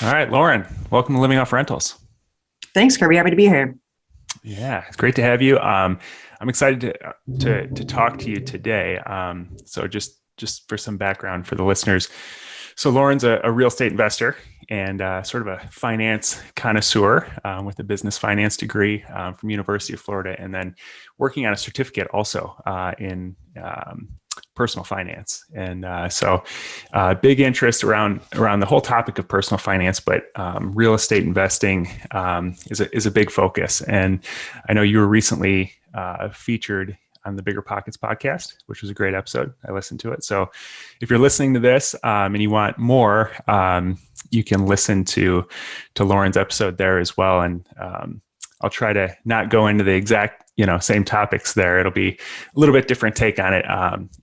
All right, Lauren, welcome to Living Off Rentals. Thanks, Kirby. Happy to be here. Yeah, it's great to have you. I'm excited to talk to you today. So just for some background for the listeners. So Lauren's a real estate investor and sort of a finance connoisseur with a business finance degree from University of Florida, and then working on a certificate also in personal finance. And so big interest around the whole topic of personal finance, but real estate investing is a big focus. And I know you were recently featured on the BiggerPockets podcast, which was a great episode. I listened to it. So if you're listening to this and you want more, you can listen to Lauren's episode there as well. And I'll try to not go into the exact, same topics there. It'll be a little bit different take on it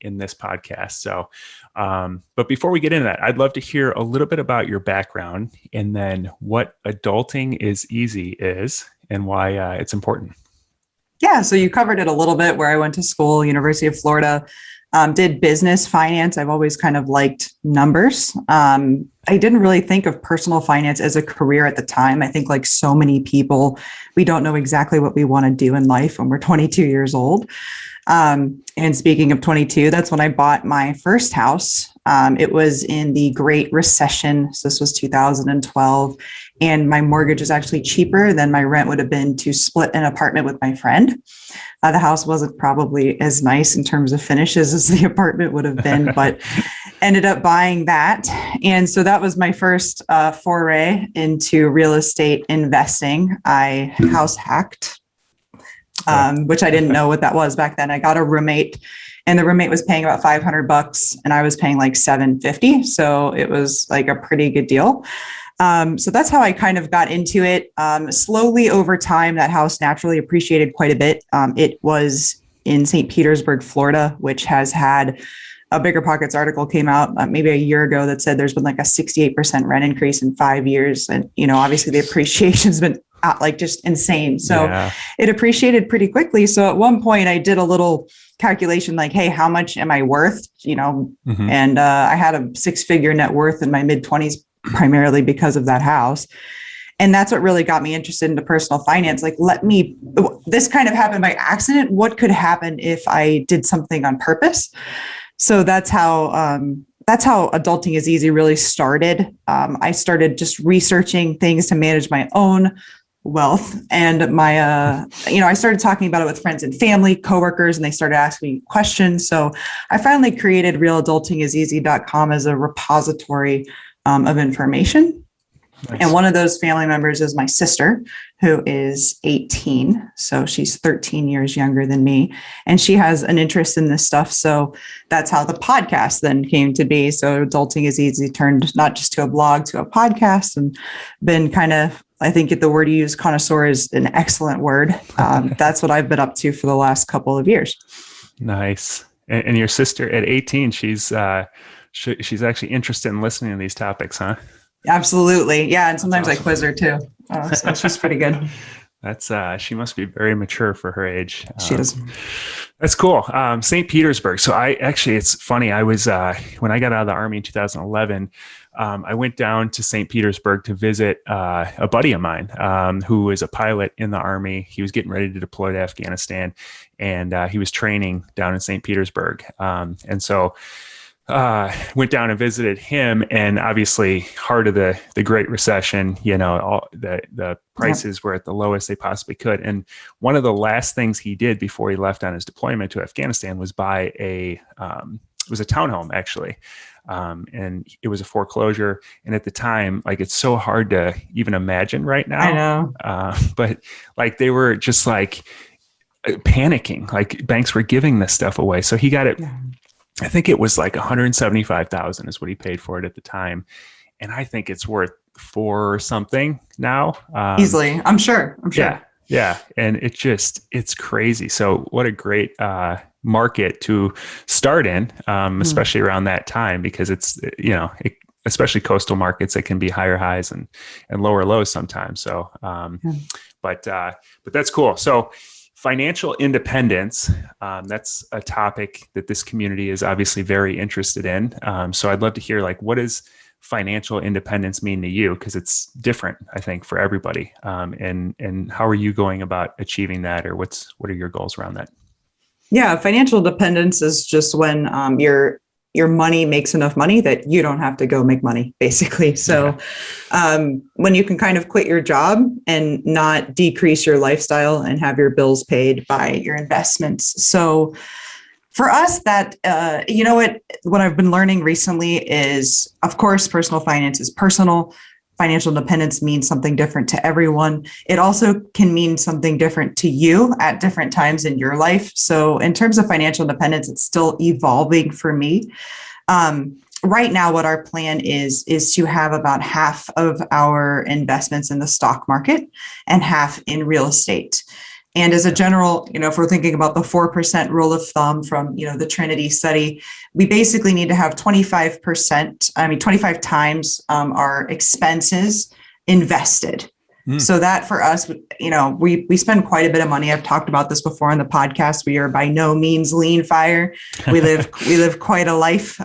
in this podcast. So, but before we get into that, I'd love to hear a little bit about your background and then what adulting is easy is and why it's important. Yeah, so you covered it a little bit where I went to school, University of Florida, did business finance. I've always kind of liked numbers. I didn't really think of personal finance as a career at the time. I think like so many people, we don't know exactly what we want to do in life when we're 22 years old. And speaking of 22, that's when I bought my first house. It was in the Great Recession. So this was 2012. And my mortgage is actually cheaper than my rent would have been to split an apartment with my friend. The house wasn't probably as nice in terms of finishes as the apartment would have been, but ended up buying that. And so that was my first foray into real estate investing. I house hacked, which I didn't know what that was back then. I got a roommate, and the roommate was paying about $500 and I was paying like $750. So it was like a pretty good deal. So that's how I kind of got into it. Slowly over time, that house naturally appreciated quite a bit. It was in St. Petersburg, Florida, which has had a BiggerPockets article came out maybe a year ago that said there's been like a 68% rent increase in 5 years. And, obviously the appreciation's been like just insane. So It appreciated pretty quickly. So at one point I did a little calculation like, hey, how much am I worth? And I had a 6-figure net worth in my mid-20s, primarily because of that house. And that's what really got me interested into personal finance. Like, this kind of happened by accident. What could happen if I did something on purpose? So that's how Adulting is Easy really started. I started just researching things to manage my own wealth. And I started talking about it with friends and family, coworkers, and they started asking me questions. So I finally created realadultingiseasy.com as a repository of information. Nice. And one of those family members is my sister, who is 18. So she's 13 years younger than me. And she has an interest in this stuff. So that's how the podcast then came to be. So Adulting is Easy turned not just to a blog, to a podcast, and been kind of, I think the word you use, connoisseur, is an excellent word. That's what I've been up to for the last couple of years. Nice. And your sister at 18, she's actually interested in listening to these topics, huh? Absolutely. Yeah. And sometimes awesome. I quiz her too. So she's pretty good. That's she must be very mature for her age. She is. That's cool. St. Petersburg. So it's funny. I was, when I got out of the Army in 2011, I went down to St. Petersburg to visit a buddy of mine who was a pilot in the Army. He was getting ready to deploy to Afghanistan, and he was training down in St. Petersburg. And so went down and visited him, and obviously heart of the Great Recession, all the prices were at the lowest they possibly could. And one of the last things he did before he left on his deployment to Afghanistan was buy it was a townhome actually. And it was a foreclosure. And at the time, like, it's so hard to even imagine right now. I know. But like, they were just like panicking, like banks were giving this stuff away. So he got it. Yeah. I think it was like $175,000 is what he paid for it at the time. And I think it's worth $4 or something now. Easily. I'm sure. Yeah. And it's crazy. So what a great market to start in, especially around that time, because it's, especially coastal markets, it can be higher highs and lower lows sometimes. So, but that's cool. So financial independence, that's a topic that this community is obviously very interested in. So I'd love to hear, like, what does financial independence mean to you? Because it's different, I think, for everybody. And how are you going about achieving that, or what are your goals around that? Yeah, financial dependence is just when your money makes enough money that you don't have to go make money, basically. So when you can kind of quit your job and not decrease your lifestyle and have your bills paid by your investments. So for us, that, what I've been learning recently is, of course, personal finance is personal. Financial independence means something different to everyone. It also can mean something different to you at different times in your life. So in terms of financial independence, it's still evolving for me. Right now, what our plan is to have about half of our investments in the stock market and half in real estate. And as a general, if we're thinking about the 4% rule of thumb from, the Trinity study, we basically need to have 25 times our expenses invested. So that for us, we spend quite a bit of money. I've talked about this before on the podcast. We are by no means lean fire. We live quite a life.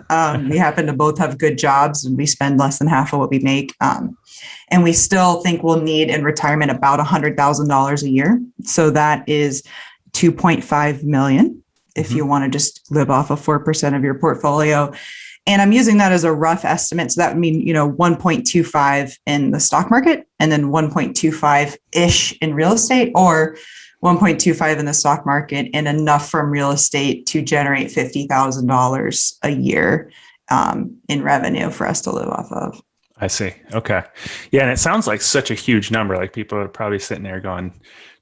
We happen to both have good jobs, and we spend less than half of what we make. And we still think we'll need in retirement about $100,000 a year. So that is $2.5 million if you want to just live off of 4% of your portfolio. And I'm using that as a rough estimate. So that would mean, 1.25 in the stock market, and then 1.25-ish in real estate, or 1.25 in the stock market and enough from real estate to generate $50,000 a year in revenue for us to live off of. I see. Okay. Yeah. And it sounds like such a huge number. Like, people are probably sitting there going,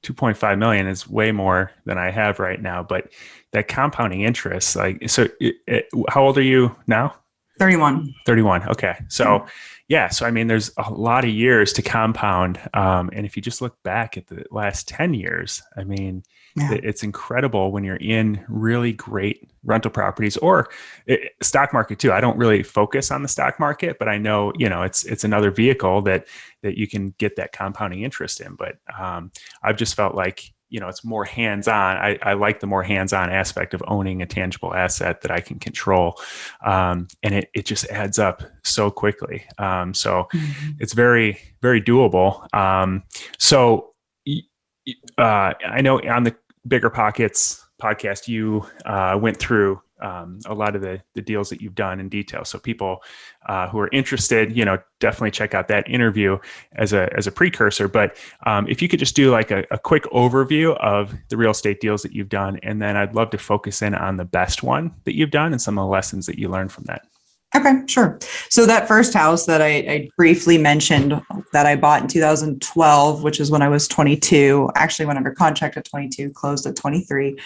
2.5 million is way more than I have right now. But that compounding interest, how old are you now? 31. 31. Okay. So so I mean, there's a lot of years to compound. And if you just look back at the last 10 years, I mean, it's incredible when you're in really great rental properties, or stock market too. I don't really focus on the stock market, but I know, it's another vehicle that you can get that compounding interest in. But I've just felt like, it's more hands-on. I like the more hands-on aspect of owning a tangible asset that I can control. And it just adds up so quickly. It's very, very doable. I know on the BiggerPockets podcast, you went through a lot of the deals that you've done in detail. So people who are interested, definitely check out that interview as a precursor. But if you could just do like a quick overview of the real estate deals that you've done, and then I'd love to focus in on the best one that you've done and some of the lessons that you learned from that. Okay, sure. So that first house that I briefly mentioned that I bought in 2012, which is when I was 22, actually went under contract at 22, closed at 23.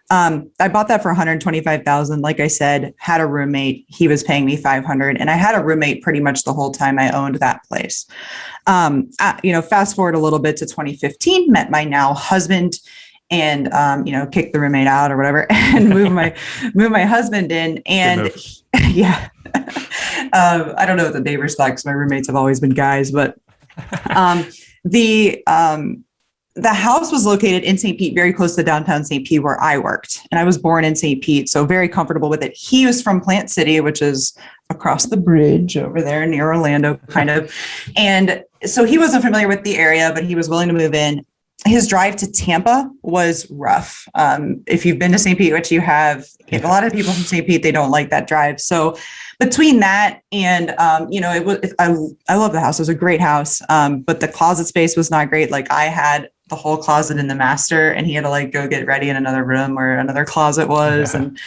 I bought that for $125,000. Like I said, had a roommate. He was paying me $500, and I had a roommate pretty much the whole time I owned that place. Fast forward a little bit to 2015, met my now husband, and kicked the roommate out or whatever, and moved my husband in. And I don't know what the neighbors thought, because my roommates have always been guys, but the house was located in St. Pete, very close to downtown St. Pete, where I worked. And I was born in St. Pete, so very comfortable with it. He was from Plant City, which is across the bridge over there near Orlando, kind of. And so he wasn't familiar with the area, but he was willing to move in. His drive to Tampa was rough. If you've been to St. Pete, which you have, a lot of people from St. Pete, they don't like that drive. So between that and, I love the house. It was a great house. But the closet space was not great. Like, I had the whole closet in the master, and he had to go get ready in another room where another closet was. Yeah. And,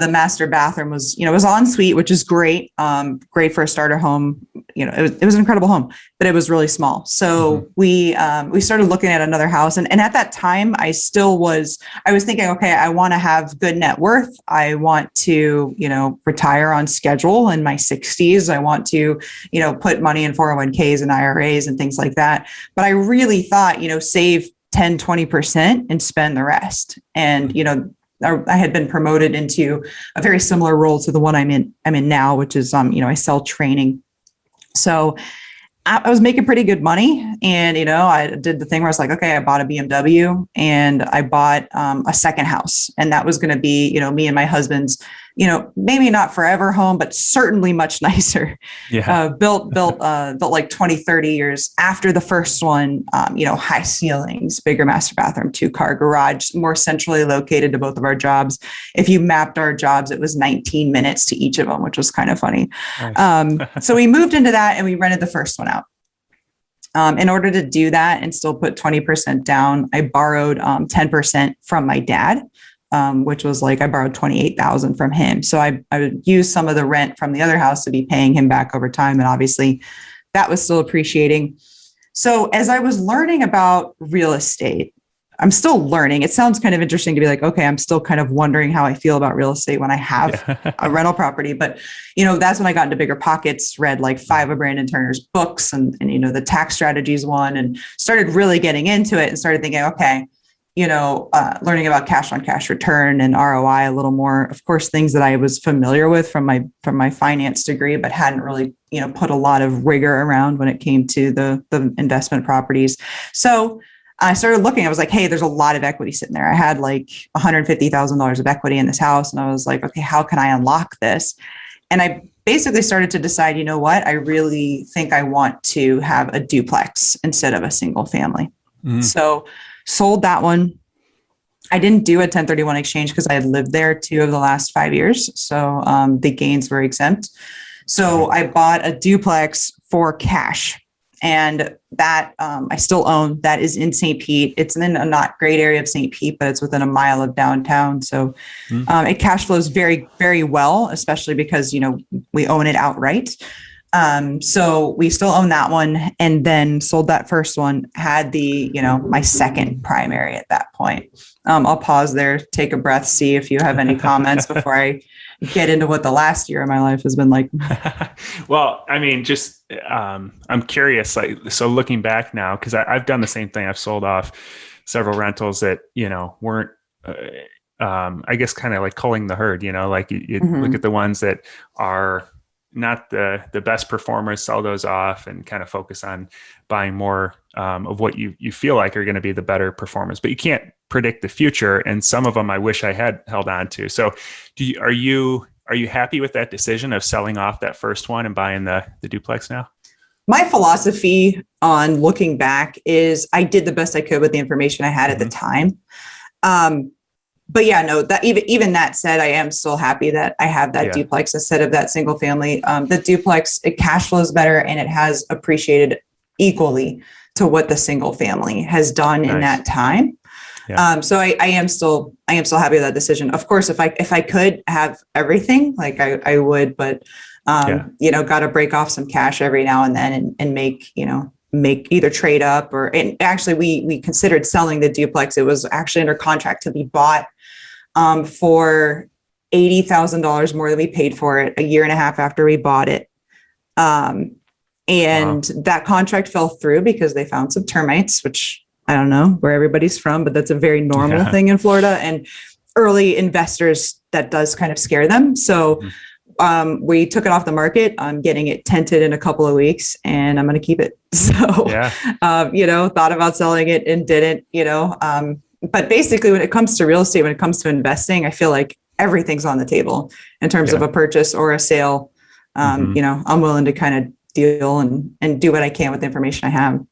the master bathroom was, it was en suite, which is great. Great for a starter home. It was an incredible home, but it was really small. So we started looking at another house. And at that time I was thinking, okay, I want to have good net worth. I want to, retire on schedule in my 60s. I want to, put money in 401ks and IRAs and things like that. But I really thought, save 10, 20% and spend the rest. And, I had been promoted into a very similar role to the one I'm in now, which is, I sell training. So I was making pretty good money. And, I did the thing where I was like, okay, I bought a BMW and I bought a second house. And that was going to be, me and my husband's maybe not forever home, but certainly much nicer. Yeah. Built like 20, 30 years after the first one. High ceilings, bigger master bathroom, 2-car garage, more centrally located to both of our jobs. If you mapped our jobs, it was 19 minutes to each of them, which was kind of funny. Nice. So we moved into that and we rented the first one out. In order to do that and still put 20% down, I borrowed 10% from my dad, which was like I borrowed $28,000 from him. So I would use some of the rent from the other house to be paying him back over time. And obviously that was still appreciating. So as I was learning about real estate, I'm still learning. It sounds kind of interesting to be like, okay, I'm still kind of wondering how I feel about real estate when I have a rental property. But, that's when I got into BiggerPockets, read like 5 of Brandon Turner's books and the tax strategies one, and started really getting into it and started thinking, okay, learning about cash on cash return and ROI a little more. Of course, things that I was familiar with from my finance degree, but hadn't really, put a lot of rigor around when it came to the investment properties. So I started looking, I was like, hey, there's a lot of equity sitting there. I had like $150,000 of equity in this house. And I was like, okay, how can I unlock this? And I basically started to decide, you know what, I really think I want to have a duplex instead of a single family. So sold that one. I didn't do a 1031 exchange because I had lived there 2 of the last 5 years. So the gains were exempt. So I bought a duplex for cash. And that I still own. That is in St. Pete. It's in a not great area of St. Pete, but it's within a mile of downtown. So it cash flows very, very well, especially because, we own it outright. So we still own that one, and then sold that first one, had the, my second primary at that point. I'll pause there, take a breath, see if you have any comments before I get into what the last year of my life has been like. Well, I mean, just, I'm curious, like, so looking back now, cause I've done the same thing. I've sold off several rentals that, weren't, I guess kind of like culling the herd, like you look at the ones that are not the best performers, sell those off and kind of focus on buying more of what you feel like are going to be the better performers, but you can't predict the future. And some of them I wish I had held on to. So are you happy with that decision of selling off that first one and buying the duplex now? My philosophy on looking back is I did the best I could with the information I had at the time. But yeah, no, that even that said, I am still happy that I have that duplex instead of that single family. The duplex, it cash flows better and it has appreciated equally to what the single family has done in that time. Yeah. So I am still happy with that decision. Of course, if I could have everything, like I would, but got to break off some cash every now and then and make either trade up and actually we considered selling the duplex. It was actually under contract to be bought for $80,000 more than we paid for it a year and a half after we bought it. That contract fell through because they found some termites, which I don't know where everybody's from, but that's a very normal thing in Florida, and early investors, that does kind of scare them. So we took it off the market. I'm getting it tented in a couple of weeks and I'm going to keep it. So, thought about selling it and didn't, but basically when it comes to real estate, when it comes to investing, I feel like everything's on the table in terms of a purchase or a sale. I'm willing to kind of deal and do what I can with the information I have.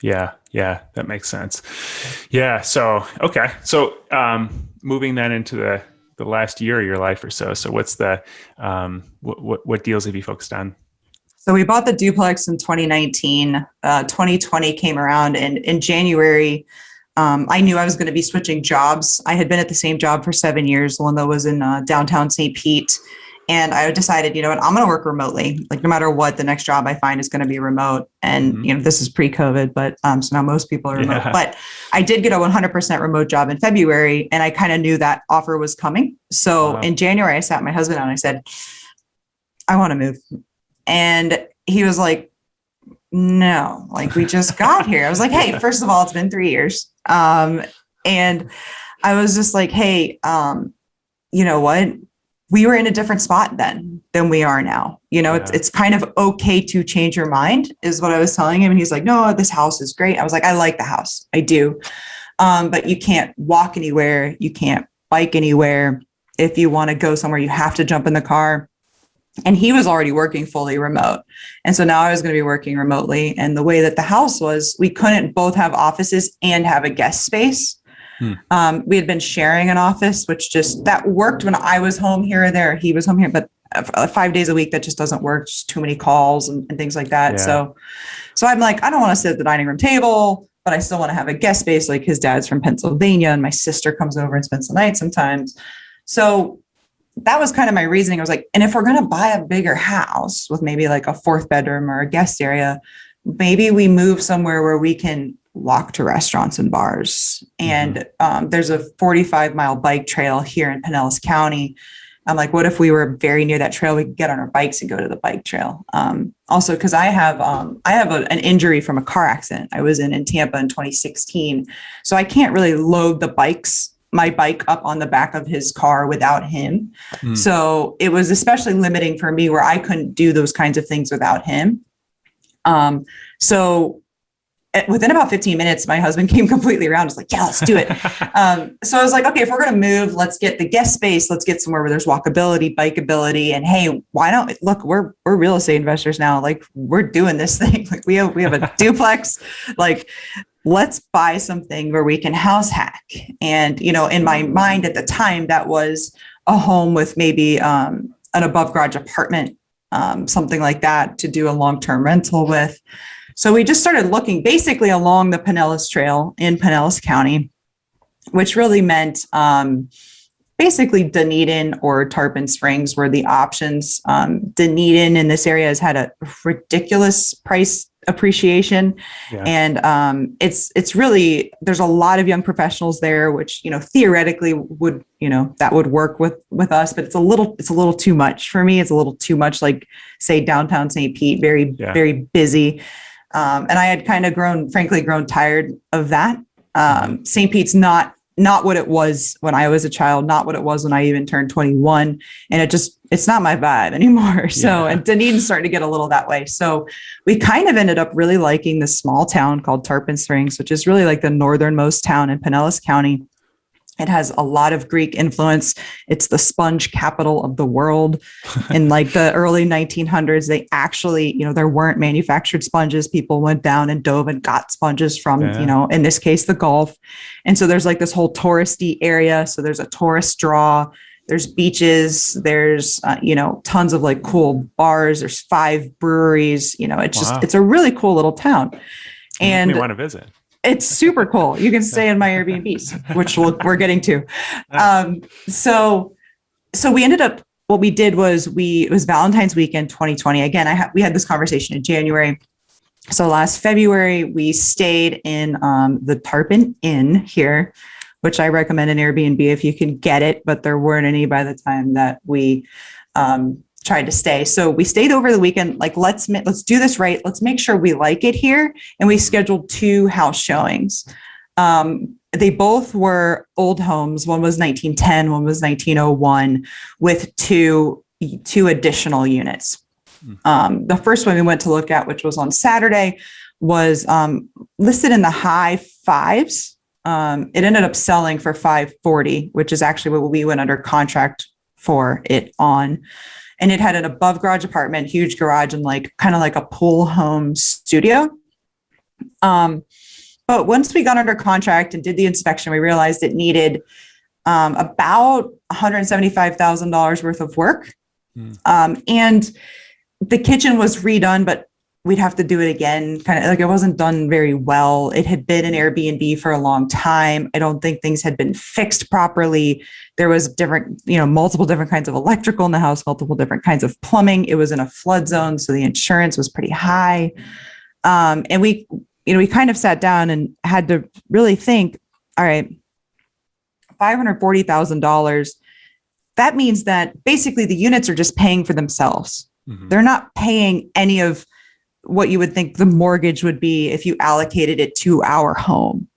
Yeah. Yeah. That makes sense. Yeah. So, okay. So, moving then into the last year of your life or so. So what's the, what deals have you focused on? So we bought the duplex in 2019, 2020 came around, and in January, I knew I was going to be switching jobs. I had been at the same job for 7 years, the one that was in downtown St. Pete. And I decided, you know what, I'm going to work remotely. Like no matter what, the next job I find is going to be remote. And, this is pre-COVID, but so now most people are remote. But I did get a 100% remote job in February, and I kind of knew that offer was coming. So in January, I sat my husband down and I said, I want to move. And he was like, no, like we just got here. I was like, hey, first of all, it's been 3 years. And I was just like, hey, you know what? We were in a different spot then than we are now. It's kind of okay to change your mind is what I was telling him. And he's like, no, this house is great. I was like, I like the house. I do. But you can't walk anywhere. You can't bike anywhere. if you want to go somewhere, you have to jump in the car. And he was already working fully remote. And so now I was going to be working remotely. And the way that the house was, we couldn't both have offices and have a guest space. We had been sharing an office, which just, that worked when I was home here or there. He was home here, but 5 days a week, that just doesn't work. Just too many calls and things like that. Yeah. So I'm like, I don't want to sit at the dining room table, but I still want to have a guest space. Like his dad's from Pennsylvania and my sister comes over and spends the night sometimes. So that was kind of my reasoning. I was like, and if we're going to buy a bigger house with maybe like a 4th bedroom or a guest area, maybe we move somewhere where we can walk to restaurants and bars. And there's a 45-mile bike trail here in Pinellas County. I'm like, what if we were very near that trail? We could get on our bikes and go to the bike trail. Also, because I have an injury from a car accident I was in Tampa in 2016. So I can't really load my bike up on the back of his car without him. So it was especially limiting for me where I couldn't do those kinds of things without him. So within about 15 minutes, my husband came completely around. Was like, yeah, let's do it. So I was like, okay, if we're going to move, let's get the guest space. Let's get somewhere where there's walkability, bikeability. And hey, why don't look, we're real estate investors now. Like we're doing this thing. Like we have a duplex, like let's buy something where we can house hack. And, in my mind at the time, that was a home with maybe an above garage apartment, something like that to do a long-term rental with. So we just started looking basically along the Pinellas Trail in Pinellas County, which really meant basically Dunedin or Tarpon Springs were the options. Dunedin in this area has had a ridiculous price appreciation. Yeah. And it's really, there's a lot of young professionals there, which, theoretically would, that would work with us, but it's a little too much for me. It's a little too much, like say downtown St. Pete, very busy. And I had kind of grown tired of that. St. Pete's not what it was when I was a child, not what it was when I even turned 21. And it's not my vibe anymore. So, and Dunedin's starting to get a little that way. So we kind of ended up really liking this small town called Tarpon Springs, which is really like the northernmost town in Pinellas County. It has a lot of Greek influence. It's the sponge capital of the world. In like the early 1900s, they actually, there weren't manufactured sponges. People went down and dove and got sponges from, in this case, the Gulf. And so there's like this whole touristy area. So there's a tourist draw. There's beaches. There's, tons of like cool bars. There's 5 breweries. It's a really cool little town. And we want to visit. It's super cool. You can stay in my Airbnbs, which we're getting to. So we ended up, what we did was it was Valentine's weekend, 2020. Again, we had this conversation in January. So last February, we stayed in the Tarpon Inn here, which I recommend an Airbnb if you can get it, but there weren't any by the time that we tried to stay. So we stayed over the weekend, like, let's do this right. Let's make sure we like it here. And we scheduled 2 house showings. They both were old homes. One was 1910, one was 1901 with two additional units. The first one we went to look at, which was on Saturday, was listed in the high 5s. It ended up selling for $540, which is actually what we went under contract for it on. And it had an above garage apartment, huge garage, and like kind of like a pool home studio. But once we got under contract and did the inspection, we realized it needed about $175,000 worth of work. And the kitchen was redone, but we'd have to do it again. Kind of like it wasn't done very well. It had been an Airbnb for a long time. I don't think things had been fixed properly. There was multiple different kinds of electrical in the house, multiple different kinds of plumbing. It was in a flood zone, so the insurance was pretty high. And we kind of sat down and had to really think, all right, $540,000. That means that basically the units are just paying for themselves. Mm-hmm. They're not paying any of what you would think the mortgage would be if you allocated it to our home.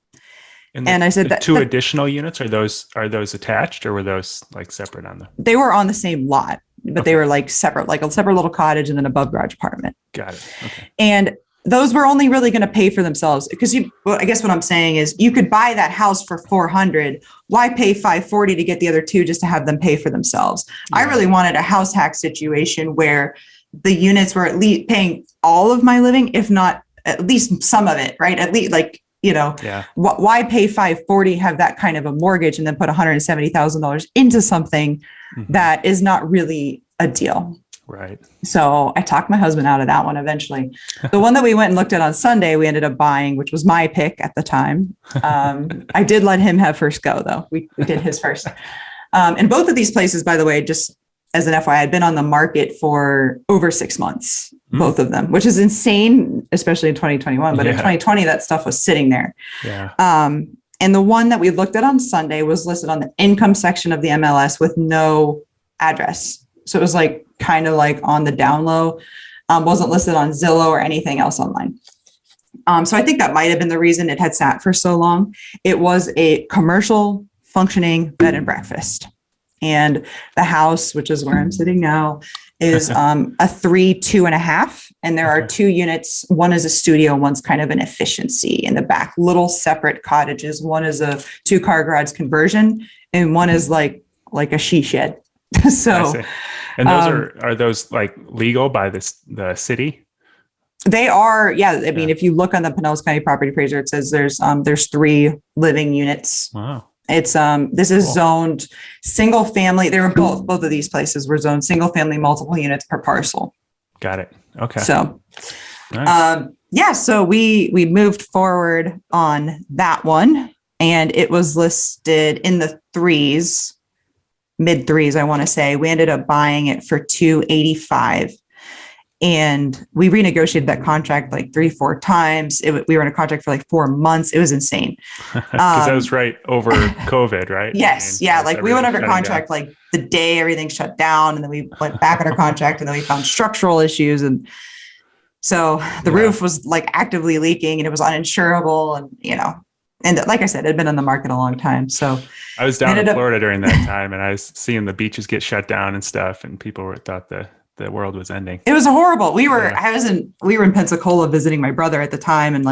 And I said that 2 additional units, are those attached, or were those like separate on the? They were on the same lot, but They were like separate, like a separate little cottage and an above garage apartment. Got it. Okay. And those were only really going to pay for themselves because I guess what I'm saying is you could buy that house for 400. Why pay 540 to get the other two just to have them pay for themselves? Yeah. I really wanted a house hack situation where the units were at least paying all of my living, if not at least some of it, right? At least why pay 540, have that kind of a mortgage and then put $170,000 into something that is not really a deal. Right. So I talked my husband out of that one eventually. The one that we went and looked at on Sunday, we ended up buying, which was my pick at the time. I did let him have first go, though. We did his first. And both of these places, by the way, just as an FYI, had been on the market for over 6 months, both of them, which is insane, especially in 2021. But in 2020, that stuff was sitting there. Yeah. And the one that we looked at on Sunday was listed on the income section of the MLS with no address. So it was like kind of like on the down low, wasn't listed on Zillow or anything else online. So I think that might have been the reason it had sat for so long. It was a commercial functioning bed and breakfast. And the house, which is where I'm sitting now, is a 3.5. And there are 2 units. One is a studio, one's kind of an efficiency in the back, little separate cottages. One is a 2-car garage conversion, and one is like a she shed. So, and those are those like legal by the city? They are. Yeah. I mean, if you look on the Pinellas County Property Appraiser, it says there's 3 living units. Wow. It's this is zoned single family. They were both of these places were zoned single family, multiple units per parcel. Got it. Okay. So, nice. So we moved forward on that one, and it was listed in the mid threes, I want to say. We ended up buying it for $285, and we renegotiated that contract like 3-4 times. We were in a contract for like 4 months. It was insane. Because that was right over COVID, right? Yes. Like we went under contract like the day everything shut down, and then we went back under contract, and then we found structural issues. And so the roof was like actively leaking, and it was uninsurable, and like I said, it had been on the market a long time. So I was down in Florida during that time, and I was seeing the beaches get shut down and stuff, and people thought the world was ending. It was horrible. We were in Pensacola visiting my brother at the time, and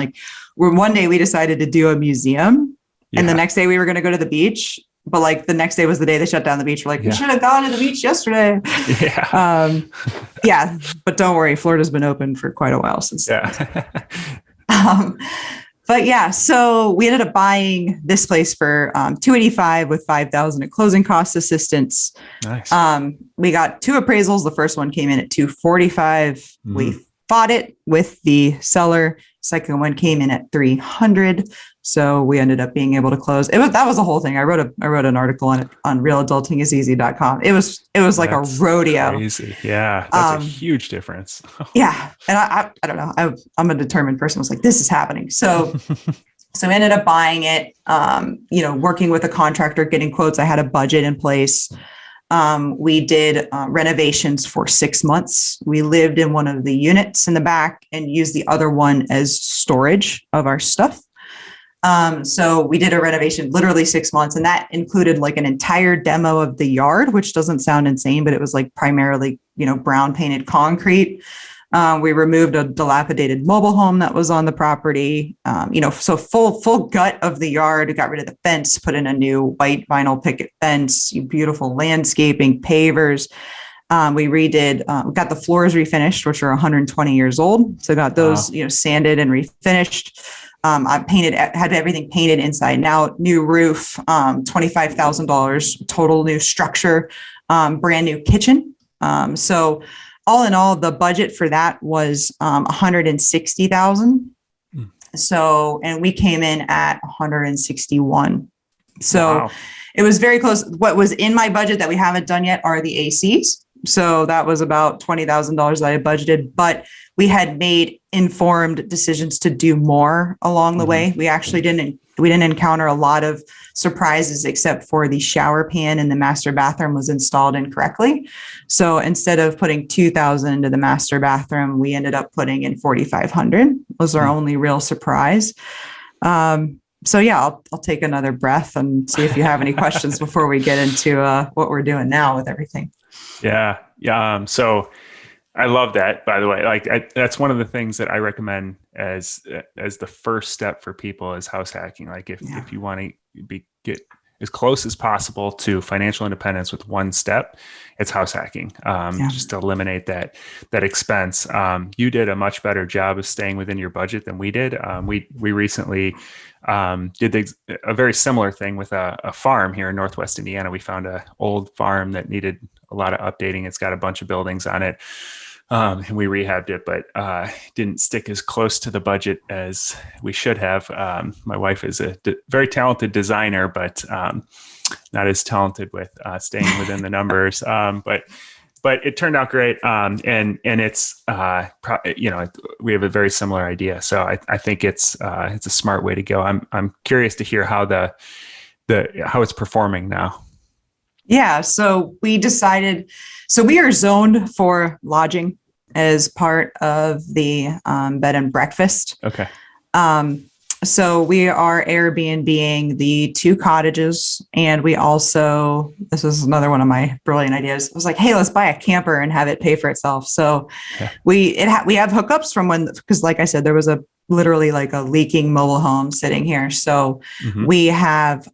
one day we decided to do a museum, and the next day we were going to go to the beach. But like the next day was the day they shut down the beach. We're like, we should have gone to the beach yesterday. But don't worry, Florida's been open for quite a while since. But so we ended up buying this place for $285 with $5,000 at closing cost assistance. Nice. We got 2 appraisals. The first one came in at $245. We fought it with the seller. Second one came in at $300. So we ended up being able to close. That was the whole thing. I wrote an article on it on realadultingiseasy.com. It was like that's a rodeo. Crazy. Yeah. That's a huge difference. Yeah. And I don't know. I'm a determined person. I was like, this is happening. So I ended up buying it, working with a contractor, getting quotes. I had a budget in place. We did renovations for 6 months. We lived in one of the units in the back and used the other one as storage of our stuff. So we did a renovation, literally 6 months, and that included like an entire demo of the yard, which doesn't sound insane, but it was like primarily, brown painted concrete. We removed a dilapidated mobile home that was on the property. So full gut of the yard. We got rid of the fence, put in a new white vinyl picket fence, beautiful landscaping, pavers. We redid, got the floors refinished, which are 120 years old. So got those, sanded and refinished. I had everything painted inside and out, new roof, $25,000, total new structure, brand new kitchen. So all in all, the budget for that was $160,000. So, and we came in at 161. So It was very close. What was in my budget that we haven't done yet are the ACs. So that was about $20,000 that I budgeted, but we had made informed decisions to do more along the way. We actually didn't encounter a lot of surprises except for the shower pan in the master bathroom was installed incorrectly. So instead of putting $2,000 into the master bathroom, we ended up putting in $4,500 was our only real surprise. I'll take another breath and see if you have any questions before we get into what we're doing now with everything. Yeah. So I love that, by the way. That's one of the things that I recommend as the first step for people is house hacking. Like if you want to get as close as possible to financial independence with one step, it's house hacking. Just to eliminate that expense. You did a much better job of staying within your budget than we did. We recently did a very similar thing with a farm here in Northwest Indiana. We found an old farm that needed a lot of updating. It's got a bunch of buildings on it. And we rehabbed it, but didn't stick as close to the budget as we should have. My wife is a very talented designer, but not as talented with staying within the numbers. But it turned out great, and it's we have a very similar idea. So I think it's a smart way to go. I'm curious to hear how how it's performing now. Yeah. So we decided, we are zoned for lodging as part of the bed and breakfast. Okay. So we are Airbnb-ing the 2 cottages. And we also, this is another one of my brilliant ideas. I was like, hey, let's buy a camper and have it pay for itself. So we have hookups from because like I said, there was literally like a leaking mobile home sitting here. So we have,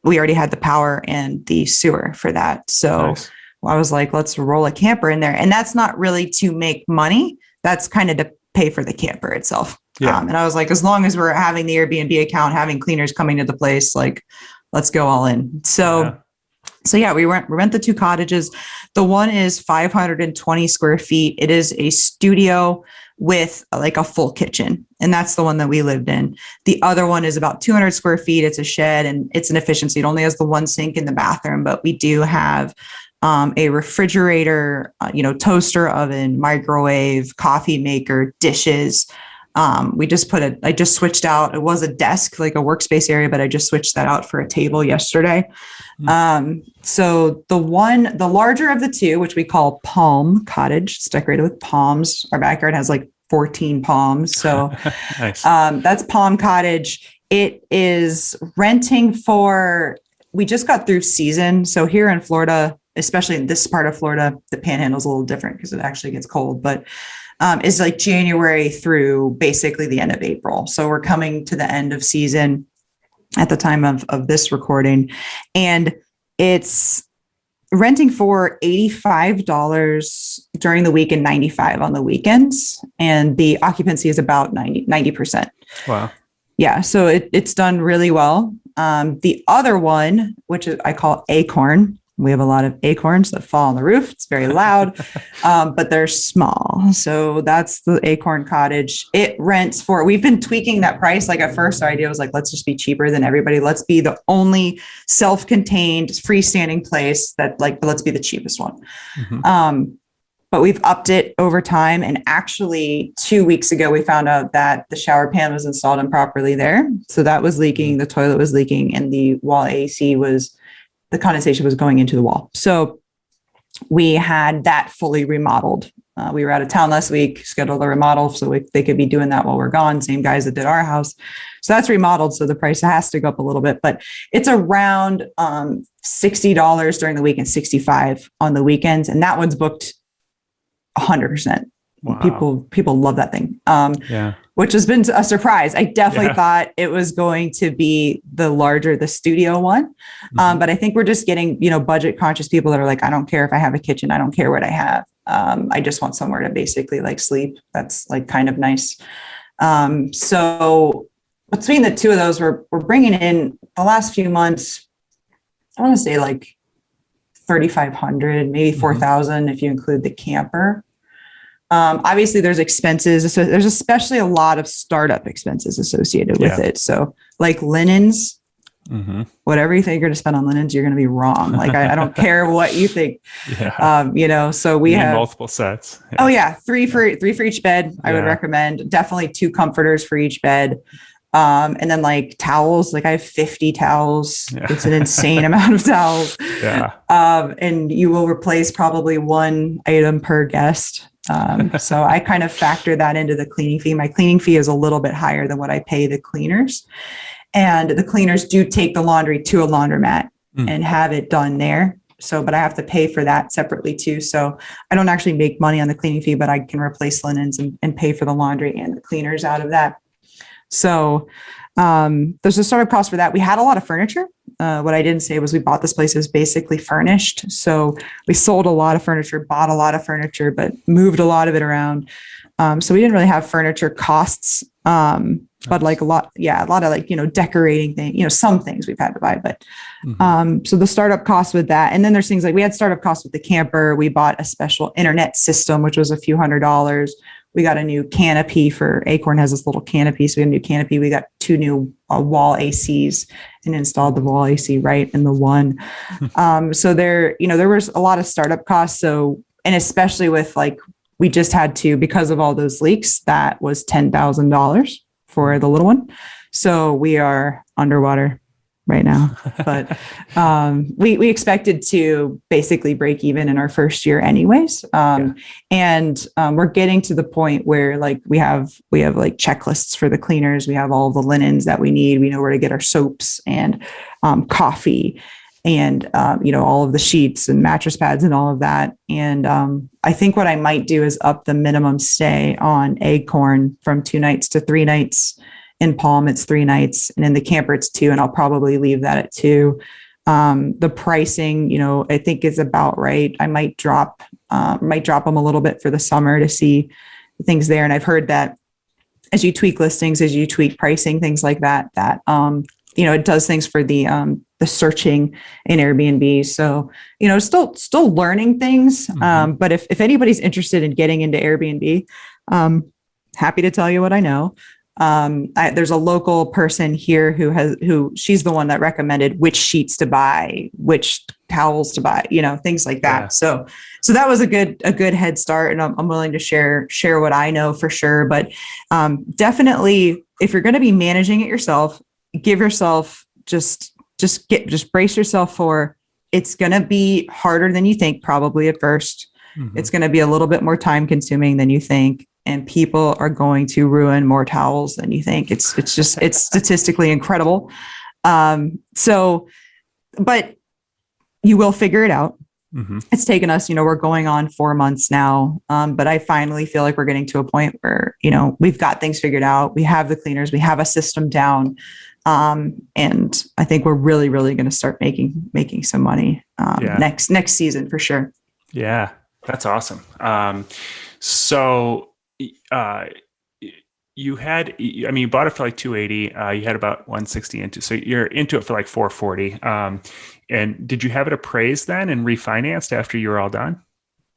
we already had the power and the sewer for that. So nice. I was like, let's roll a camper in there. And that's not really to make money. That's kind of to pay for the camper itself. Yeah. And I was like, as long as we're having the Airbnb account, having cleaners coming to the place, like, let's go all in. So we rent the 2 cottages. The one is 520 square feet. It is a studio with like a full kitchen. And that's the one that we lived in. The other one is about 200 square feet. It's a shed and it's an efficiency. It only has the 1 sink in the bathroom, but we do have a refrigerator, toaster oven, microwave, coffee maker, dishes. I just switched out. It was a desk, like a workspace area, but I just switched that out for a table yesterday. So the larger of the 2, which we call Palm Cottage, it's decorated with palms. Our backyard has like 14 palms. So nice. That's Palm Cottage. It is renting for, we just got through season. So here in Florida, especially in this part of Florida, the panhandle is a little different because it actually gets cold, but is like January through basically the end of April. So we're coming to the end of season at the time of this recording. And it's renting for $85 during the week and $95 on the weekends. And the occupancy is about 90%. Wow. Yeah. So it's done really well. The other one, which I call Acorn, we have a lot of acorns that fall on the roof. It's very loud, but they're small. So that's the Acorn Cottage. It rents for, we've been tweaking that price. Like at first our idea was like, let's just be cheaper than everybody. Let's be the only self-contained freestanding place let's be the cheapest one. But we've upped it over time. And actually 2 weeks ago, we found out that the shower pan was installed improperly there. So that was leaking, the toilet was leaking, and the wall AC the condensation was going into the wall. So we had that fully remodeled. We were out of town last week, scheduled a remodel so they could be doing that while we're gone. Same guys that did our house. So that's remodeled. So the price has to go up a little bit, but it's around $60 during the week and $65 on the weekends. And that one's booked 100%. Wow. People love that thing. Which has been a surprise. I definitely thought it was going to be the studio one. But I think we're just getting, budget conscious people that are like, I don't care if I have a kitchen. I don't care what I have. I just want somewhere to basically like sleep. That's like kind of nice. So between the 2 of those, we're bringing in the last few months, I want to say like 3,500, maybe 4,000 if you include the camper. Obviously there's expenses. So there's especially a lot of startup expenses associated with it. So like linens, whatever you think you're going to spend on linens, you're going to be wrong. Like, I don't care what you think, so we have multiple sets. Yeah. Oh yeah. 3 for each bed. I would recommend definitely 2 comforters for each bed. And then like towels, like I have 50 towels. Yeah. It's an insane amount of towels. Yeah. And you will replace probably 1 item per guest. So I kind of factor that into the cleaning fee. My cleaning fee is a little bit higher than what I pay the cleaners. And the cleaners do take the laundry to a laundromat and have it done there. So, but I have to pay for that separately too. So I don't actually make money on the cleaning fee, but I can replace linens and pay for the laundry and the cleaners out of that. So there's a startup cost for that. We had a lot of furniture. What I didn't say was we bought this place as basically furnished. So we sold a lot of furniture, bought a lot of furniture, but moved a lot of it around. So we didn't really have furniture costs. But like a lot of like, decorating things, some things we've had to buy, but, so the startup costs with that. And then there's things like we had startup costs with the camper. We bought a special internet system, which was a few $100s. We got a new canopy for Acorn has this little canopy. So we had a new canopy. We got 2 new wall ACs and installed the wall AC right in the one. So there was a lot of startup costs. So, and especially with like, we just had to, because of all those leaks, that was $10,000 for the little one. So we are underwater right now, but we expected to basically break even in our first year anyways. And we're getting to the point where like we have like checklists for the cleaners. We have all the linens that we need. We know where to get our soaps and coffee and, all of the sheets and mattress pads and all of that. And I think what I might do is up the minimum stay on Acorn from 2 nights to 3 nights. In Palm, it's 3 nights. And in the camper, it's 2. And I'll probably leave that at 2. The pricing, I think is about right. I might drop them a little bit for the summer to see things there. And I've heard that as you tweak listings, as you tweak pricing, things like that, it does things for the searching in Airbnb. So, still learning things. But if anybody's interested in getting into Airbnb, happy to tell you what I know. There's a local person here who she's the one that recommended which sheets to buy, which towels to buy, things like that. Yeah. So that was a good head start, and I'm willing to share what I know for sure. But definitely, if you're going to be managing it yourself, give yourself just brace yourself for it's going to be harder than you think, probably at first. It's going to be a little bit more time consuming than you think. And people are going to ruin more towels than you think. It's statistically incredible. But you will figure it out. It's taken us, we're going on 4 months now. But I finally feel like we're getting to a point where, we've got things figured out. We have the cleaners, we have a system down. And I think we're really, really going to start making some money next season for sure. Yeah, that's awesome. So you bought it for like 280, you had about 160 into, so you're into it for like 440. And did you have it appraised then and refinanced after you were all done?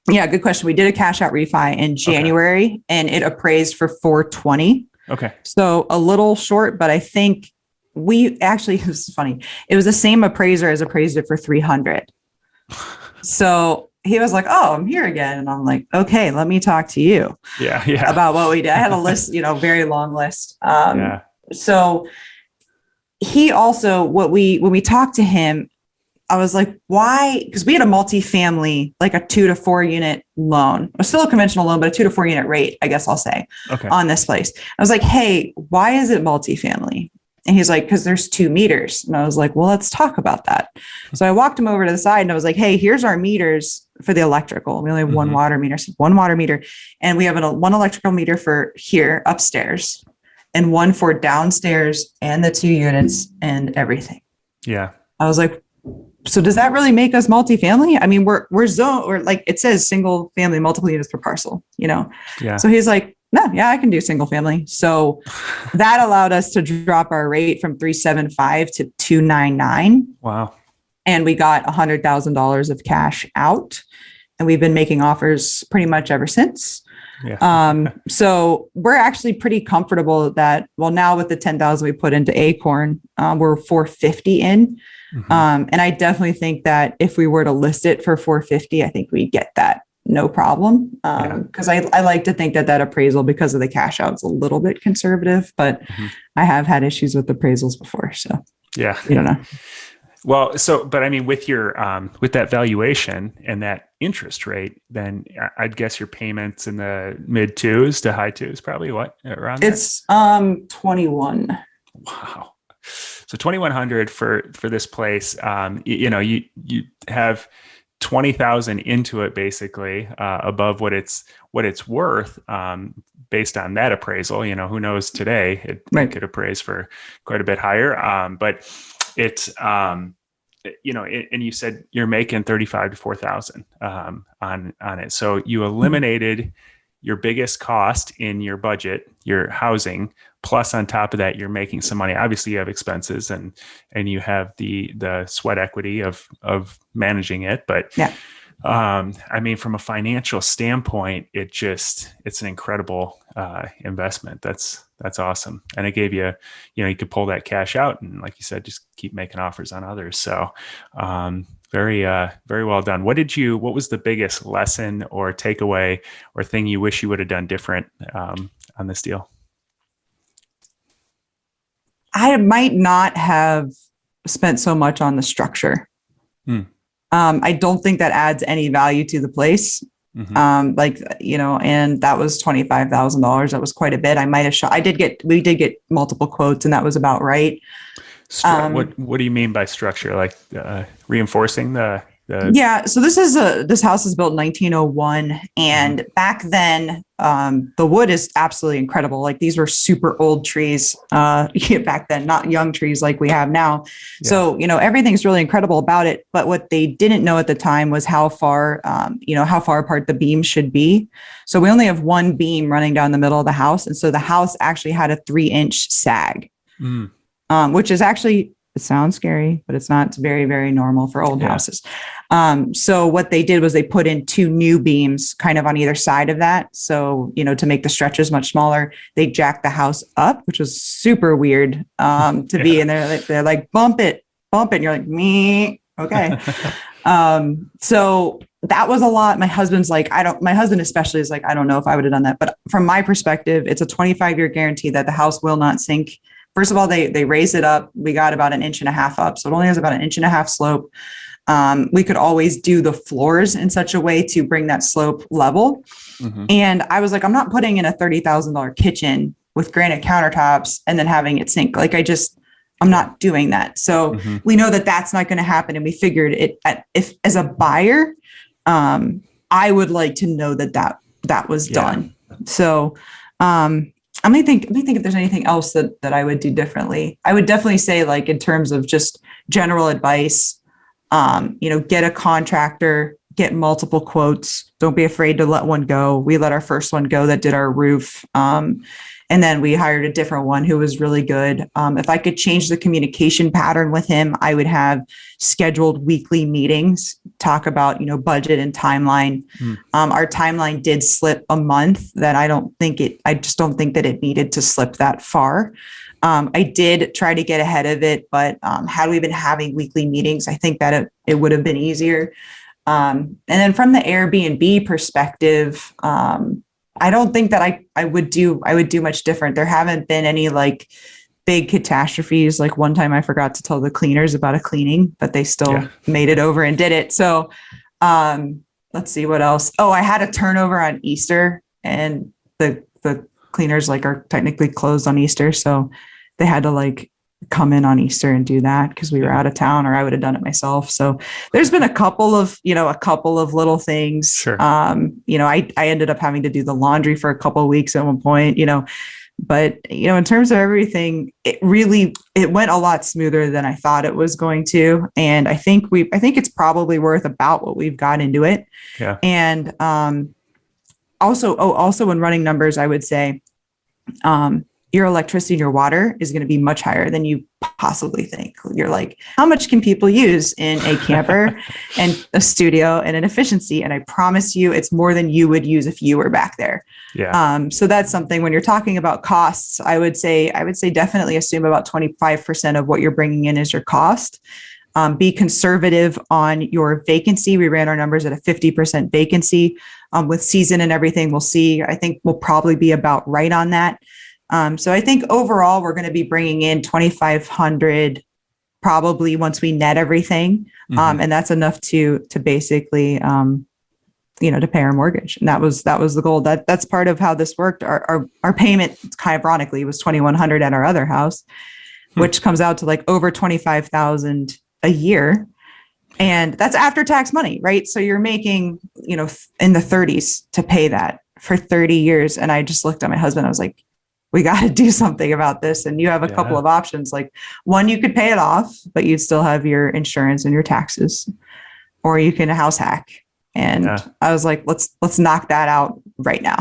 Yeah, good question. We did a cash out refi in January and it appraised for 420. Okay. So a little short, but I think it was funny. It was the same appraiser as appraised it for 300. So he was like, "Oh, I'm here again." And I'm like, "Okay, let me talk to you." Yeah. About what we did. I had a list, very long list. So he also, when we talked to him, I was like, why? Because we had a multifamily, like a 2 to 4 unit loan, or still a conventional loan, but a 2 to 4 unit rate, I guess I'll say, on this place. I was like, "Hey, why is it multifamily?" And he's like, "Because there's 2 meters." And I was like, "Well, let's talk about that." So I walked him over to the side and I was like, "Hey, here's our meters for the electrical. We only have 1 water meter, so 1 water meter. And we have one electrical meter for here upstairs and 1 for downstairs and the 2 units and everything." Yeah. I was like, "So does that really make us multifamily? I mean, we're like, it says single family, multiple units per parcel, Yeah. So he's like, "No, yeah, I can do single family." So that allowed us to drop our rate from 375 to 299. Wow. And we got $100,000 of cash out, and we've been making offers pretty much ever since. Yeah. So we're actually pretty comfortable that, now with the 10,000 we put into Acorn, we're 450 in. And I definitely think that if we were to list it for 450, I think we'd get that. No problem. Because I like to think that appraisal, because of the cash out, is a little bit conservative, but I have had issues with appraisals before. So you don't know. Well, but I mean, with your, with that valuation and that interest rate, then I'd guess your payments in the mid 2s to high 2s, probably what around there? It's 21. Wow. So 2,100 for this place. You have 20,000 into it, basically above what it's worth, based on that appraisal. Who knows today? It could appraise for quite a bit higher. But it's and you said you're making 35 to 4,000 on it. So you eliminated your biggest cost in your budget, your housing, plus on top of that, you're making some money. Obviously, you have expenses and you have the sweat equity of managing it. But yeah. I mean, from a financial standpoint, it's an incredible investment. That's awesome. And it gave you, you could pull that cash out and, like you said, just keep making offers on others. So very well done. What was the biggest lesson or takeaway or thing you wish you would have done different on this deal? I might not have spent so much on the structure. I don't think that adds any value to the place. Mm-hmm. And that was $25,000. That was quite a bit. We did get multiple quotes, and that was about right. What do you mean by structure? Like reinforcing the Yeah. So this house is built in 1901. And back then, the wood is absolutely incredible. Like these were super old trees back then, not young trees like we have now. Yeah. So, everything's really incredible about it. But what they didn't know at the time was how far apart the beams should be. So we only have one beam running down the middle of the house. And so the house actually had a 3-inch sag, which is actually, it sounds scary, but it's not. It's very, very normal for old houses. So what they did was they put in 2 new beams kind of on either side of that. So, to make the stretches much smaller, they jacked the house up, which was super weird to be in there. They're like, bump it. And you're like, me. Okay. So that was a lot. My husband especially is like, I don't know if I would have done that. But from my perspective, it's a 25-year guarantee that the house will not sink. First of all, they raised it up. We got about 1.5 inches up. So it only has about 1.5 inches slope. We could always do the floors in such a way to bring that slope level. Mm-hmm. And I was like, I'm not putting in a $30,000 kitchen with granite countertops and then having it sink. Like I'm not doing that. So we know that that's not going to happen. And we figured if as a buyer, I would like to know that was done. So, let me think if there's anything else that I would do differently. I would definitely say, like, in terms of just general advice, get a contractor, get multiple quotes. Don't be afraid to let one go. We let our first one go that did our roof. And then we hired a different one who was really good. If I could change the communication pattern with him, I would have scheduled weekly meetings, talk about, budget and timeline. Our timeline did slip a month that I just don't think that it needed to slip that far. I did try to get ahead of it, but had we been having weekly meetings, I think that it would have been easier. And then from the Airbnb perspective, I don't think that I would do much different. There haven't been any like big catastrophes. Like one time I forgot to tell the cleaners about a cleaning, but they still made it over and did it. So let's see what else. Oh, I had a turnover on Easter, and the cleaners are technically closed on Easter. So they had to come in on Easter and do that because we were out of town, or I would have done it myself. So there's been a couple of little things. Sure. I ended up having to do the laundry for a couple of weeks at one point, but in terms of everything, it went a lot smoother than I thought it was going to. And I think it's probably worth about what we've got into it. Yeah. And also when running numbers, I would say, your electricity and your water is going to be much higher than you possibly think. You're like, how much can people use in a camper and a studio and an efficiency? And I promise you, it's more than you would use if you were back there. Yeah. So that's something when you're talking about costs, I would say definitely assume about 25% of what you're bringing in is your cost. Be conservative on your vacancy. We ran our numbers at a 50% vacancy. With season and everything, we'll see. I think we'll probably be about right on that. So I think overall, we're going to be bringing in $2,500 probably once we net everything. And that's enough to basically, to pay our mortgage. And that was the goal. That's part of how this worked. Our payment, kind of ironically, was $2,100 at our other house, which comes out to over $25,000 a year. And that's after tax money, right? So you're making, in the 30s to pay that for 30 years. And I just looked at my husband. I was like, we got to do something about this. And you have a couple of options. Like, one, you could pay it off, but you'd still have your insurance and your taxes, or you can house hack. And I was like, let's knock that out right now.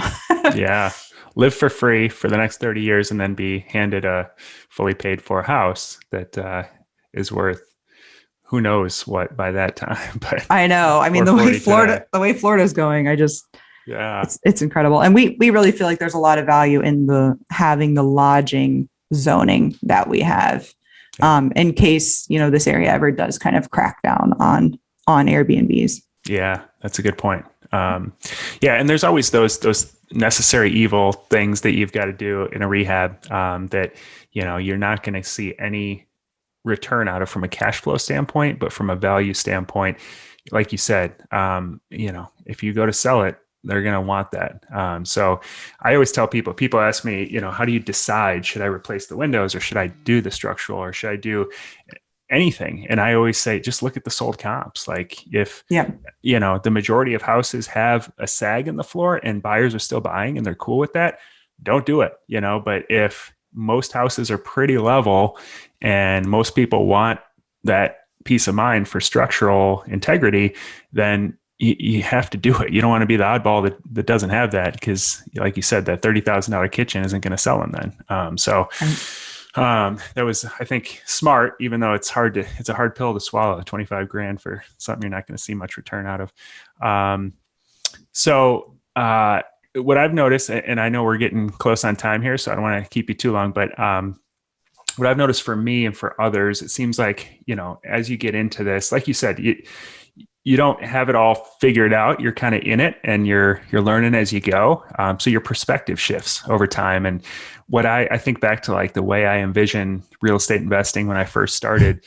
Yeah. Live for free for the next 30 years and then be handed a fully paid for house that is worth who knows what by that time. But I know. I mean, the way Florida's going, it's incredible. And we really feel like there's a lot of value in having the lodging zoning that we have, in case, this area ever does kind of crack down on Airbnbs. Yeah, that's a good point. And there's always those necessary evil things that you've got to do in a rehab that, you're not going to see any return out of from a cash flow standpoint, but from a value standpoint, like you said, if you go to sell it, they're going to want that. So I always tell people ask me, how do you decide, should I replace the windows or should I do the structural or should I do anything? And I always say, just look at the sold comps. Like if, the majority of houses have a sag in the floor and buyers are still buying and they're cool with that, don't do it, but if most houses are pretty level and most people want that peace of mind for structural integrity, then you have to do it. You don't want to be the oddball that doesn't have that, because like you said, that $30,000 kitchen isn't going to sell them then. That was, I think, smart, even though it's a hard pill to swallow, $25,000 for something you're not going to see much return out of. What I've noticed, and I know we're getting close on time here, so I don't want to keep you too long, but what I've noticed for me and for others, it seems like, as you get into this, like you said, you don't have it all figured out. You're kind of in it and you're learning as you go. So your perspective shifts over time. And what I think back to, like, the way I envision real estate investing when I first started,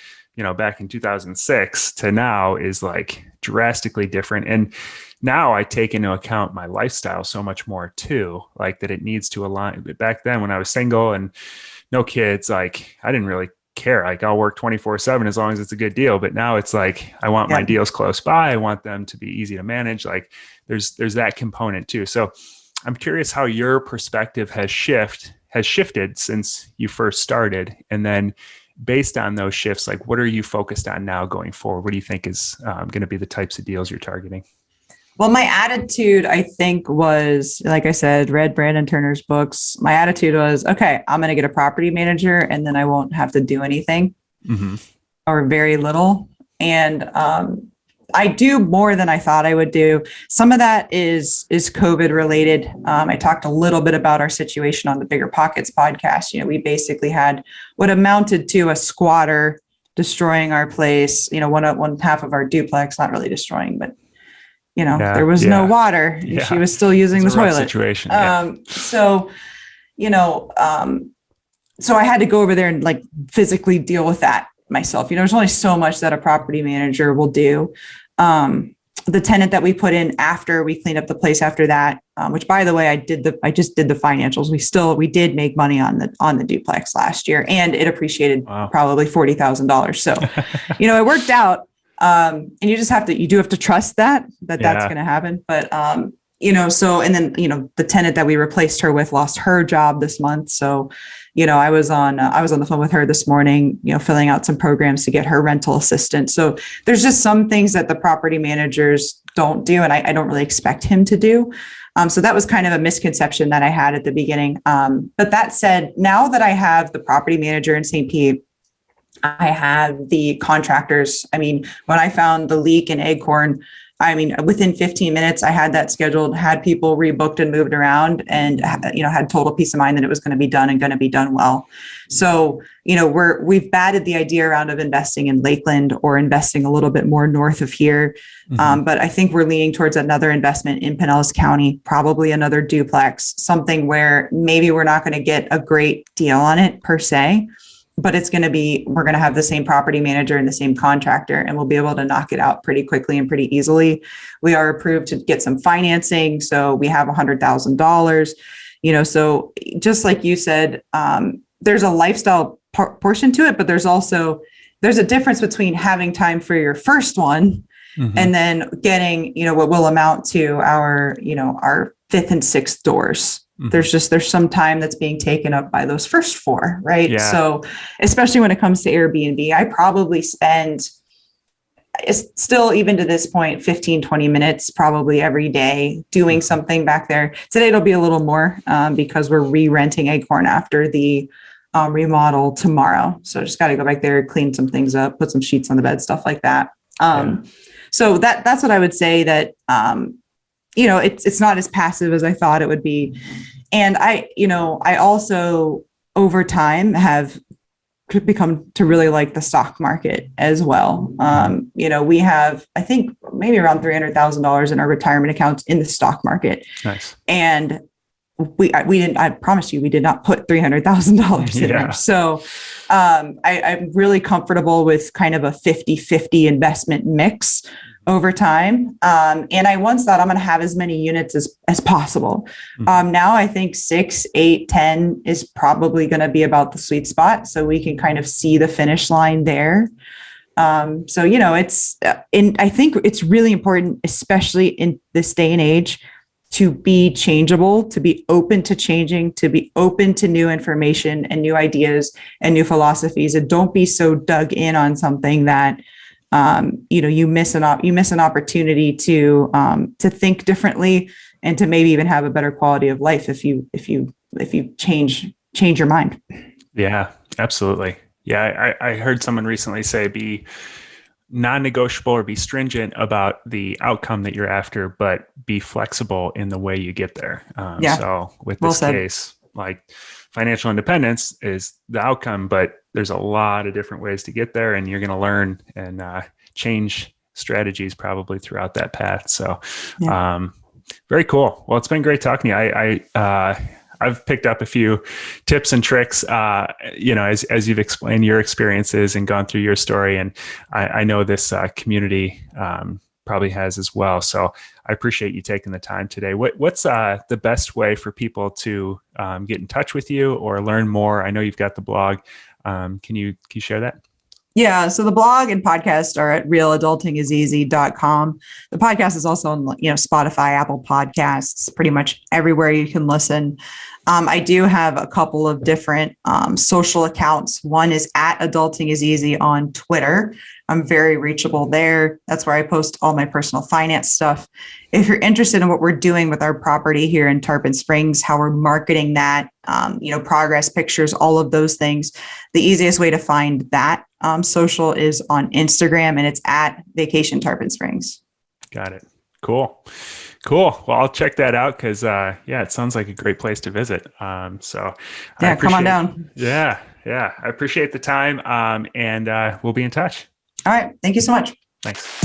back in 2006 to now is like drastically different. And now I take into account my lifestyle so much more too, like that it needs to align. But back then when I was single and no kids, like I didn't really care. Like I'll work 24/7 as long as it's a good deal. But now it's like, I want my deals close by. I want them to be easy to manage. Like there's that component too. So I'm curious how your perspective has shifted since you first started. And then based on those shifts, like what are you focused on now going forward? What do you think is going to be the types of deals you're targeting? Well, my attitude, I think, was, like I said, read Brandon Turner's books. My attitude was, okay, I'm going to get a property manager and then I won't have to do anything or very little. And I do more than I thought I would do. Some of that is COVID related. I talked a little bit about our situation on the BiggerPockets podcast. We basically had what amounted to a squatter destroying our place, one half of our duplex, not really destroying, but there was no water. Yeah. She was still using the toilet. Situation. So I had to go over there and like physically deal with that myself. There's only so much that a property manager will do. The tenant that we put in after we cleaned up the place after that, which by the way, I just did the financials. We did make money on the duplex last year, and it appreciated probably $40,000. So, it worked out. And you do have to trust that's going to happen. But, and then, the tenant that we replaced her with lost her job this month. So, I was on the phone with her this morning, filling out some programs to get her rental assistance. So there's just some things that the property managers don't do, and I don't really expect him to do. So that was kind of a misconception that I had at the beginning. But that said, now that I have the property manager in St. Pete, I have the contractors. I mean, when I found the leak in Acorn, within 15 minutes, I had that scheduled, had people rebooked and moved around, and, had total peace of mind that it was going to be done and going to be done well. So, we've batted the idea around of investing in Lakeland or investing a little bit more north of here. But I think we're leaning towards another investment in Pinellas County, probably another duplex, something where maybe we're not going to get a great deal on it per se, but we're going to have the same property manager and the same contractor, and we'll be able to knock it out pretty quickly and pretty easily. We are approved to get some financing. So we have $100,000, so just like you said, there's a lifestyle portion to it, but there's also, there's a difference between having time for your first one and then getting, what will amount to our fifth and sixth doors. There's some time that's being taken up by those first four, right? Yeah. So especially when it comes to Airbnb, I probably spend, it's still even to this point, 15, 20 minutes probably every day doing something back there. Today it'll be a little more because we're re-renting Acorn after the remodel tomorrow. So just got to go back there, clean some things up, put some sheets on the bed, stuff like that. So that's what I would say, that, it's not as passive as I thought it would be. And I also over time have become to really like the stock market as well. We have, I think, maybe around $300,000 in our retirement accounts in the stock market. Nice. And we didn't, I promise you, we did not put $300,000 in there. So I'm really comfortable with kind of a 50-50 investment mix over time. And I once thought I'm going to have as many units as possible. Now I think 6, 8, 10 is probably going to be about the sweet spot. So we can kind of see the finish line there. I think it's really important, especially in this day and age, to be changeable, to be open to changing, to be open to new information and new ideas and new philosophies. And don't be so dug in on something that you miss an opportunity to think differently and to maybe even have a better quality of life if you change your mind. Yeah, absolutely. Yeah, I heard someone recently say be non-negotiable or be stringent about the outcome that you're after, but be flexible in the way you get there. So with this case, like financial independence is the outcome, but there's a lot of different ways to get there, and you're going to learn and change strategies probably throughout that path. So very cool. Well, it's been great talking to you. I've picked up a few tips and tricks, as you've explained your experiences and gone through your story. And I know this community probably has as well. So I appreciate you taking the time today. What's the best way for people to get in touch with you or learn more? I know you've got the blog. Can you share that? Yeah. So the blog and podcast are at realadultingiseasy.com. The podcast is also on, Spotify, Apple Podcasts, pretty much everywhere you can listen. I do have a couple of different social accounts. One is at Adulting is Easy on Twitter. I'm very reachable there. That's where I post all my personal finance stuff. If you're interested in what we're doing with our property here in Tarpon Springs, how we're marketing that, progress pictures, all of those things, the easiest way to find that social is on Instagram, and it's at Vacation Tarpon Springs. Got it. Cool. Well, I'll check that out because, it sounds like a great place to visit. Come on down. Yeah. I appreciate the time, and we'll be in touch. All right. Thank you so much. Thanks.